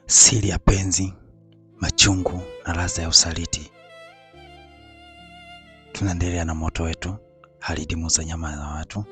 Siri ya penzi, machungu na ladha ya usaliti. Tunaendelea na moto wetu, Khalid muuza nyama za watu,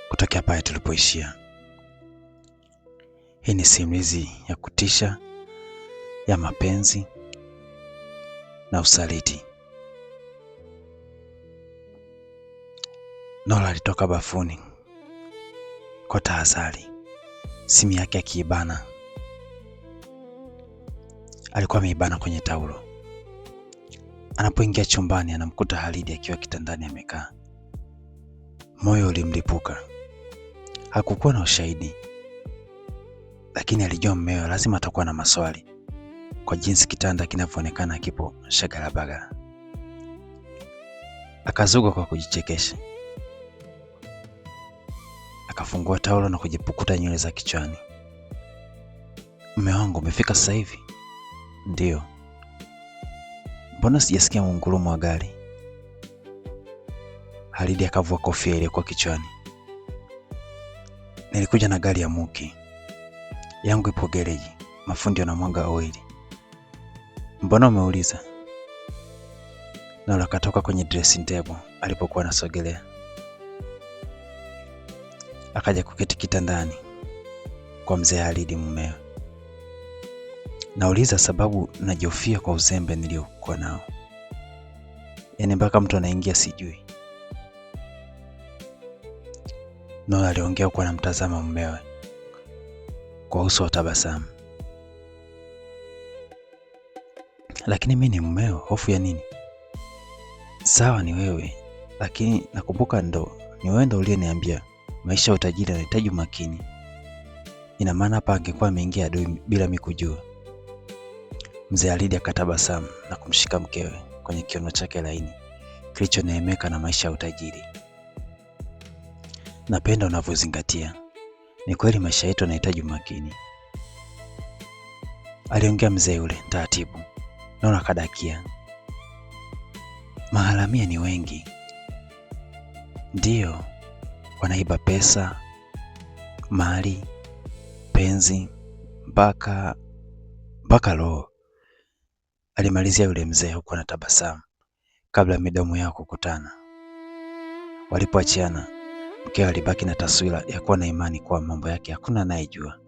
kutokea pale tulipoishia. Hii ni simulizi ya kutisha ya mapenzi na usaliti. Nora alitoka bafuni kwa tahadhari, simu yake akiibana. Alikuwa ameibana kwenye taulo. Anapoingia chumbani anamkuta Khalid akiwa kitandani amekaa. Moyo ulimlipuka. Hakukuwa na ushahidi, lakini alijua mumewe lazima atakuwa na maswali kwa jinsi kitanda kinavyoonekana kipo shagalabagala. Akazuga kwa kujichekesha. Akafungua taulo na kujipukuta nywele za kichwani. Mume wangu, umefika sasa hivi? Ndio. Mbona sijasikia mungurumo wa gari? Khalid akavua kofia ile kwa kichwani. Nilikuja na gari ya Muki. Yangu ipo gereji, mafundi wanamwaga oili. Mbona umeuliza? Nora akatoka kwenye dressing table alipokuwa anasogelea. Akaja kuketi kitandani kwa mzee Khalid mumewe. Nauliza sababu najihofia kwa uzembe niliokuwa nao. Yaani mpaka mtu anaingia sijui. Nora aliongea kwa anamtazama mumewe kwa uso wa tabasamu. Lakini mimi ni mumeo, hofu ya nini? Sawa ni wewe, lakini nakumbuka ni wewe ndo uliyeniambia maisha ya utajiri yanahitaji umakini. Ina maana hapa angekuwa ameingia adui bila mimi kujua. Mzee Khalid akatabasamu na kumshika mkewe kwenye kiuno chake laini kilichoneemeka na maisha ya utajiri. Napenda unavyozingatia. Ni kweli maisha yetu yanahitaji umakini, aliongea mzee yule taratibu. Nora kadakia. Maharamia ni wengi. Ndiyo, wanaiba pesa, mali, penzi, mpaka roho, alimalizia yule mzee huku anatabasamu kabla midomo yao kukutana. Walipoachiana, mkewe alibaki na taswira ya kuwa na imani kwa mambo yake hakuna anayejua.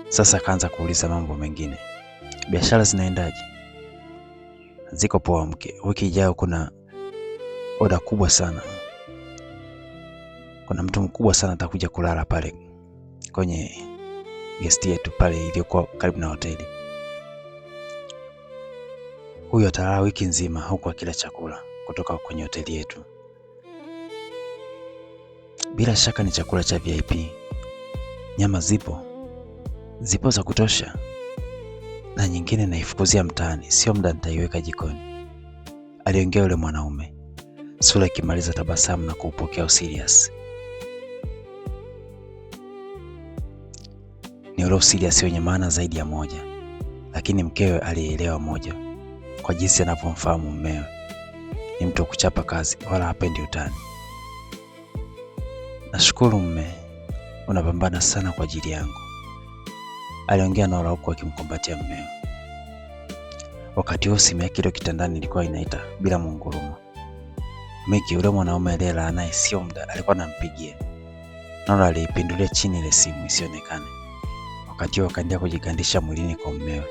Sasa akaanza kuuliza mambo mengine. Biashara zinaendaje? Ziko poa mke. Wiki ijayo kuna oda kubwa sana. Kuna mtu mkubwa sana atakuja kulala pale kwenye guest yetu pale iliyokuwa karibu na hoteli. Huyo atalala wiki nzima huku akila chakula kutoka kwenye hoteli yetu. Bila shaka ni chakula cha VIP. Nyama zipo za kutosha, na nyingine naifukuzia mtaani, sio muda nitaiweka jikoni, aliongea yule mwanaume, sura ikimaliza tabasamu na kuupokea serious. Ni ule serious wenye maana zaidi ya moja, lakini mkewe alielewa moja kwa jinsi anavyomfahamu mumewe. Ni mtu wa kuchapa kazi wala hapendi utani. Nashukuru mume, unapambana sana kwa ajili yangu, aliongea Nora huku akimkumbatia mumewe. Wakati huo simu yake ile kitandani ilikuwa inaita bila mungurumo. Miki yule mwanaume aliyelala naye sio muda alikuwa anampigia. Nora aliipindulia chini ile simu isionekane. Wakati huo akaendelea kujigandisha mwilini kwa mumewe.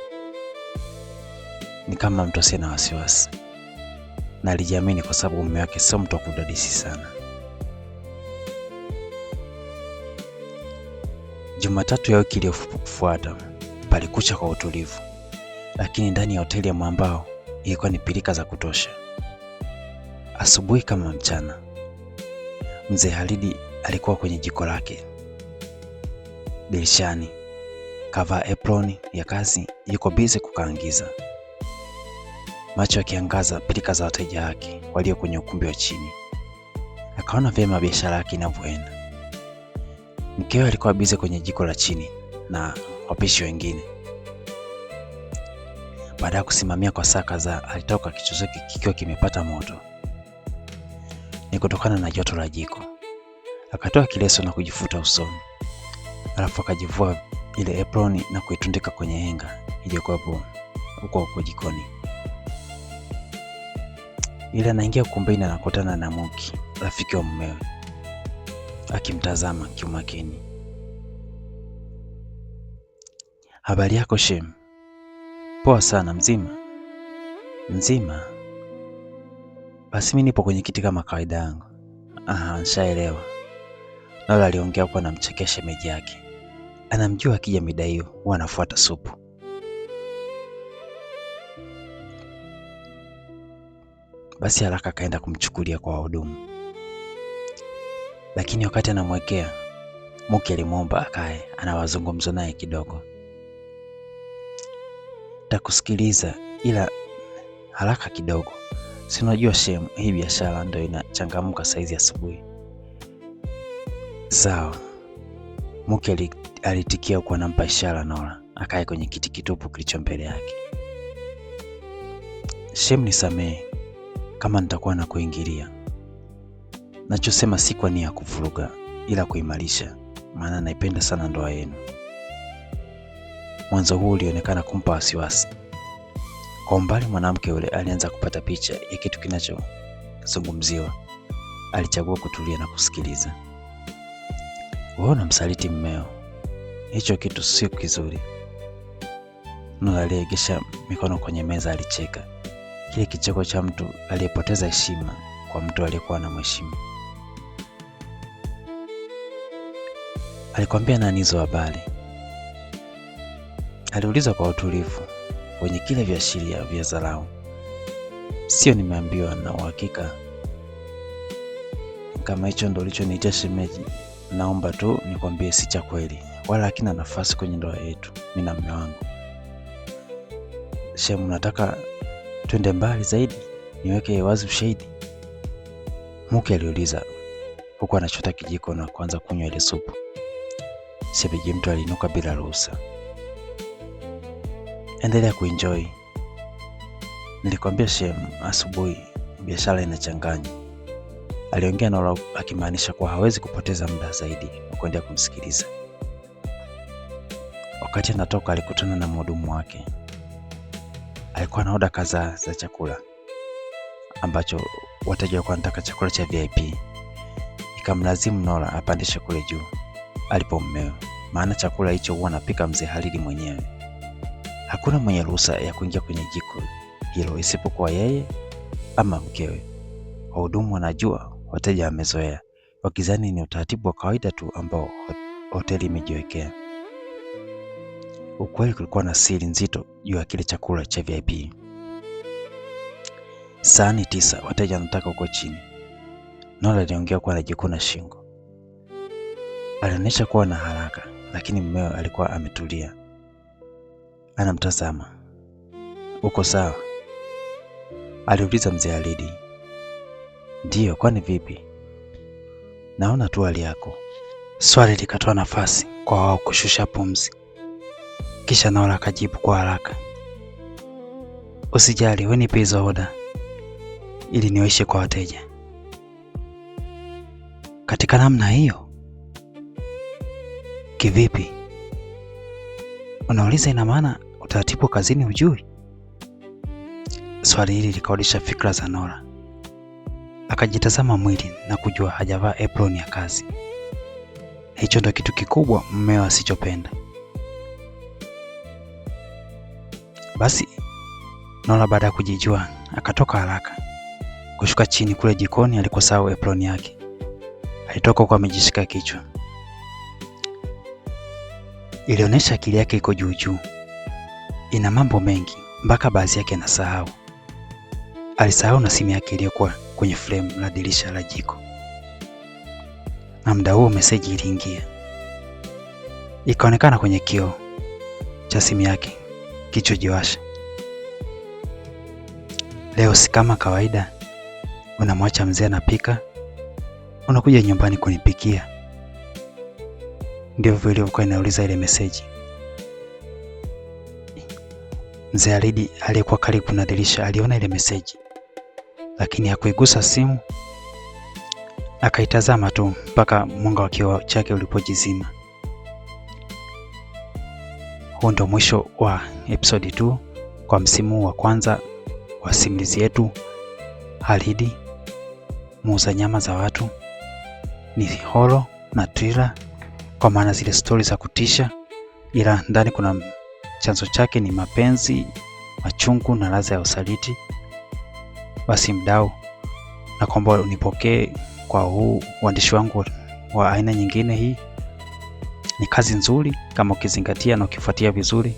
Ni kama mtu asiye na wasiwasi, na alijiamini kwa sababu mume wake sio mtu wa kudadisi sana. Jumatatu ya wiki iliyofuata palikucha kwa utulivu, lakini ndani ya hoteli ya Mwambao ilikuwa ni pilika za kutosha. Asubuhi kama mchana, mzee Khalid alikuwa kwenye jiko lake dirishani, kavaa apron ya kazi, yuko busy kukaangiza, macho yakiangaza pilika za wateja wake walio kwenye ukumbi wa chini. Akaona vyema biashara yake inavyoenda. Mkewe alikuwa busy kwenye jiko la chini na wapishi wengine. Baada ya kusimamia kwa saa kadhaa, alitoka kichwa chake kikiwa kimepata moto. Ni kutokana na joto la jiko. Akatoa kileso na kujifuta usoni. Alafu akajivua ile apron na kuitundika kwenye henga iliyokuwepo huko jikoni. Ile anaingia ukumbini, anakutana na Muki, rafiki wa mumewe, akimtazama kiumakini. Habari yako Shem? Poa sana, mzima? Mzima? Basi mimi nipo kwenye kiti kama kawaida yangu. Aha, nishaelewa. Nola aliongea kwa namchekea shemeji yake. Anamjua akija mida hiyo huwa anafuata supu. Basi haraka akaenda kumchukulia kwa wahudumu. Lakini wakati anamwekea, Muki alimwomba akae anawazungumza naye kidogo. Takusikiliza, ila haraka kidogo. Si unajua Shem, hii biashara ndio inachangamka saizi asubuhi. Sawa. Muki alitikia kwa nampa ishara Nola akae kwenye kiti kitupu kilicho mbele yake. Shem, nisamehe kama nitakuwa na kuingilia. Nachosema si kwa nia ya kuvuruga, ila kuimarisha, maana naipenda sana ndoa yenu. Mwanzo huu ulionekana kumpa wasiwasi. Kwa umbali mwanamke yule alianza kupata picha ya kitu kinachozungumziwa. Alichagua kutulia na kusikiliza. Wewe unamsaliti mmeo. Hicho kitu sio kizuri. Nola aliegesha mikono kwenye meza, alicheka. Kile kicheko cha mtu aliyepoteza heshima kwa mtu aliyekuwa anamheshimu. Alikwambia nani hizo habari? Aliuliza kwa utulivu wenye kile viashiria vya dharau. Sio, nimeambiwa na uhakika. Kama hicho ndo ulichoniita shemeji, naomba tu nikwambie si cha kweli, wala hakina nafasi kwenye ndoa yetu mimi na mume wangu. Shem, nataka twende mbali zaidi, niweke wazi ushahidi? Muki aliuliza huku anachota kijiko na kuanza kunywa ile supu. Shemeji mtu aliinuka bila ruhusa. Endelea kuenjoy. Nilikwambia Shem asubuhi biashara inachanganya. Aliongea Nola akimaanisha kuwa hawezi kupoteza muda zaidi wa kuendelea kumsikiliza. Wakati anatoka alikutana na mhudumu wake. Alikuwa na oda kadhaa za chakula ambacho wateja walikuwa wanataka chakula cha VIP. Ikamlazimu Nola apandishe kule juu alipo mmeo, maana chakula hicho huwa anapika mzee Halidi mwenyewe. Hakuna mwenye ruhusa ya kuingia kwenye jiko hilo isipokuwa yeye ama mkewe. Wahudumu wanajua, wateja wamezoea, wakizani ni utaratibu wa kawaida tu ambao hoteli imejiwekea. Ukweli kulikuwa na siri nzito juu ya kile chakula cha VIP. Sahani 9, wateja wanataka uko chini. Nola aliongea kwa anajikuna shingo. Alionyesha kuwa na haraka, lakini mmeo alikuwa ametulia. Anamtazama. Uko sawa? Aliuliza mzee Halidi. Ndiyo, kwani vipi? Naona tu hali yako. Swali likatoa nafasi kwa wao kushusha pumzi. Kisha Nola akajibu kwa haraka. Usijali, wewe nipe hizo oda ili niwaishe kwa wateja. Katika namna hiyo? Kivipi? Unauliza ina maana utaratibu kazini hujui? Swali hili likarudisha fikra za Nola. Akajitazama mwili na kujua hajavaa apron ya kazi. Hicho ndo kitu kikubwa mmeo asichopenda. Basi Nola baada ya kujijua akatoka haraka kushuka chini kule jikoni alikosahau apron yake. Alitoka kwa amejishika kichwa. Ilionyesha akili yake iko juu juu. Ina mambo mengi mpaka baadhi yake anasahau. Alisahau na simu yake iliyokuwa kwenye frame la dirisha la jiko. Na muda huo message iliingia. Ikaonekana kwenye kioo cha simu yake kichojiwasha. Leo si kama kawaida. Unamwacha mzee anapika, unakuja nyumbani kunipikia. Ndivyo ilivyokuwa inauliza ile message. Mzee Halidi aliyekuwa karibu na dirisha aliona ile message, lakini hakuigusa simu. Akaitazama tu mpaka mwanga wa kioo chake ulipojizima. huu ndio mwisho wa episode 2 kwa msimu wa kwanza wa simulizi yetu Halidi, muuza nyama za watu. Ni horror na thriller kwa maana zile stories za kutisha, ila ndani kuna chanzo chake ni mapenzi, machungu na ladha ya usaliti. Basi mdau, na kwamba unipokee kwa huu uandishi wangu wa aina nyingine. Hii ni kazi nzuri kama ukizingatia na ukifuatia vizuri.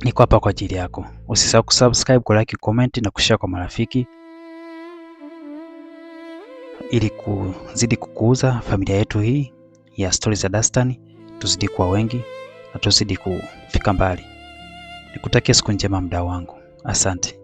Niko hapa kwa ajili yako. Usisahau kusubscribe, ku like, comment na kushare kwa marafiki ili kuzidi kukuza familia yetu hii ya Stories za Dastan, tuzidi kuwa wengi na tuzidi kufika mbali. Nikutakia siku njema mdau wangu. Asante.